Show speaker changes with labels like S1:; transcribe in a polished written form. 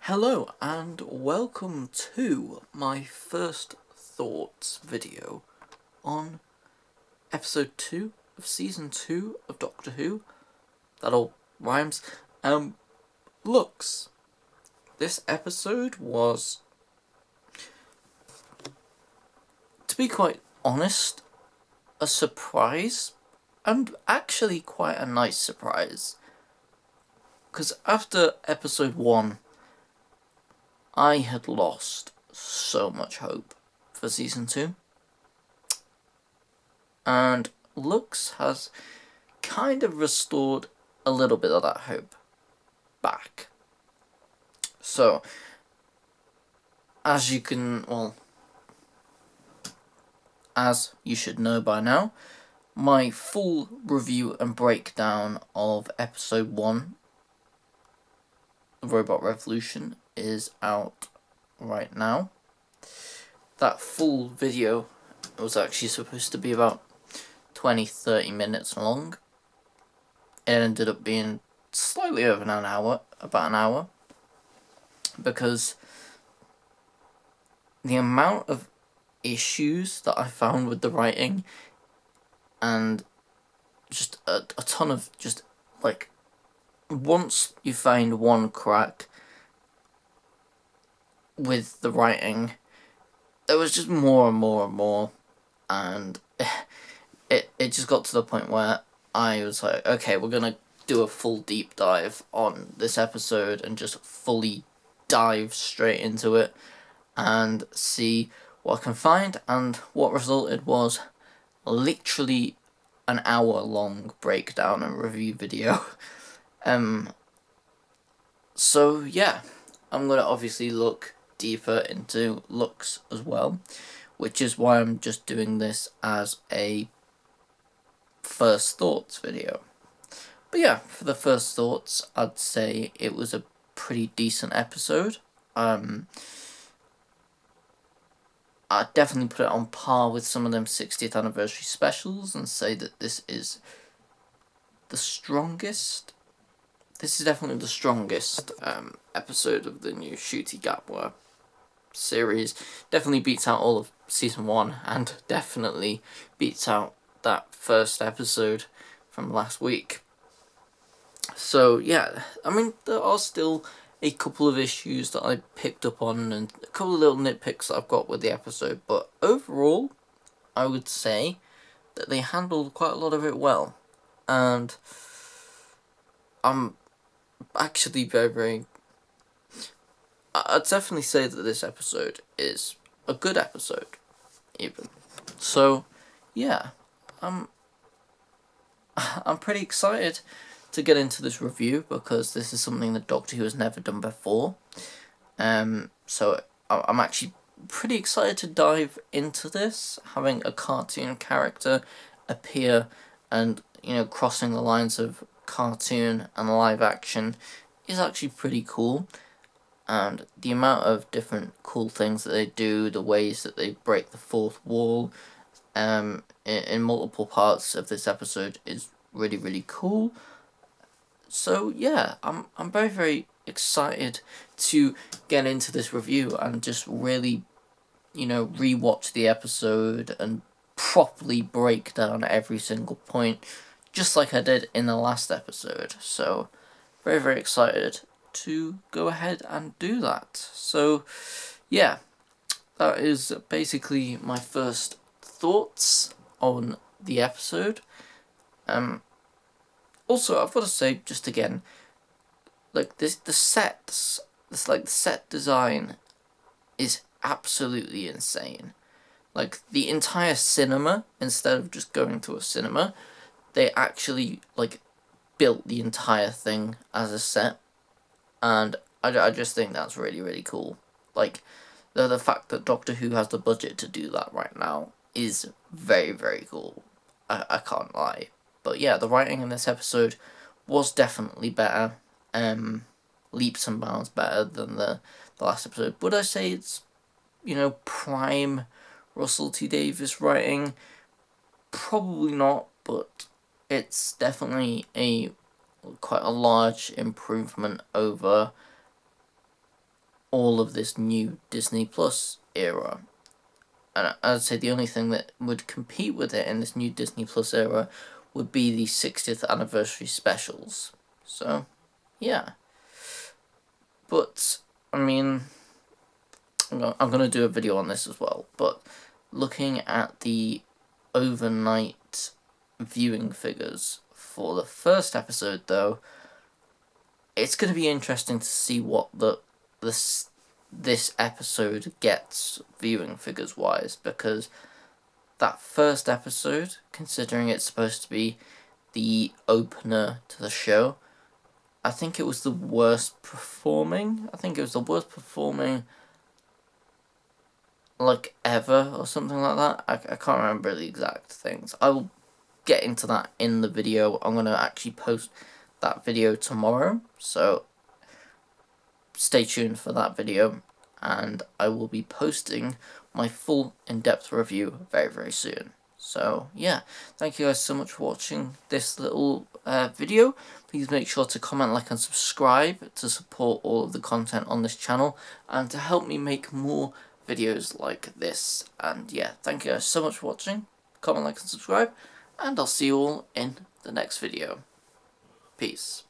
S1: Hello and welcome to my first thoughts video on episode 2 of season 2 of Doctor Who. That all rhymes. Looks. This episode was, to be quite honest, a surprise, and actually quite a nice surprise. Because after episode 1, I had lost so much hope for season 2. And Lux has kind of restored a little bit of that hope back. So, as you should know by now, my full review and breakdown of episode 1, Robot Revolution, is out right now. That full video was actually supposed to be about 20-30 minutes long. It ended up being slightly over an hour, about an hour, because the amount of issues that I found with the writing and just a ton of just like, once you find one crack with the writing, there was just more and more and more, and it just got to the point where I was like, okay, we're gonna do a full deep dive on this episode and just fully dive straight into it and see what I can find, and what resulted was literally an hour-long breakdown and review video. So yeah, I'm gonna obviously look deeper into Lux as well, which is why I'm just doing this as a first thoughts video. But yeah, for the first thoughts, I'd say it was a pretty decent episode. I'd definitely put it on par with some of them 60th anniversary specials and say that this is the strongest. This is definitely the strongest episode of the new Ncuti Gatwa series. Definitely beats out all of season 1 and definitely beats out that first episode from last week. So yeah, I mean, there are still a couple of issues that I picked up on and a couple of little nitpicks that I've got with the episode, but overall I would say that they handled quite a lot of it well, and I'm actually I'd definitely say that this episode is a good episode, even. So, yeah, I'm pretty excited to get into this review, because this is something that Doctor Who has never done before. So I'm actually pretty excited to dive into this, having a cartoon character appear and, crossing the lines of cartoon and live action is actually pretty cool. And the amount of different cool things that they do, the ways that they break the fourth wall in multiple parts of this episode is really, really cool. So yeah, I'm very, very excited to get into this review and just really, rewatch the episode and properly break down every single point, just like I did in the last episode. So very, very excited to go ahead and do that. So yeah, that is basically my first thoughts on the episode. Also, I've got to say, just again, like the set design is absolutely insane. Like, the entire cinema, instead of just going to a cinema, they actually built the entire thing as a set, and I just think that's really, really cool. Like, the fact that Doctor Who has the budget to do that right now is very, very cool. I can't lie. But yeah, the writing in this episode was definitely better. Leaps and bounds better than the last episode. Would I say it's, prime Russell T Davies writing? Probably not, but it's definitely quite a large improvement over all of this new Disney Plus era. And I'd say the only thing that would compete with it in this new Disney Plus era would be the 60th anniversary specials. So, yeah. But, I mean, I'm going to do a video on this as well. But looking at the overnight viewing figures for the first episode, though, it's going to be interesting to see what this episode gets viewing figures wise, because that first episode, considering it's supposed to be the opener to the show, I think it was the worst performing. Like ever or something like that. I can't remember the exact things. I will get into that in the video. I'm going to actually post that video tomorrow, so stay tuned for that video, and I will be posting my full in-depth review very, very soon. So yeah, thank you guys so much for watching this little video. Please make sure to comment, like, and subscribe to support all of the content on this channel and to help me make more videos like this. And yeah, thank you guys so much for watching. Comment, like, and subscribe, and I'll see you all in the next video. Peace.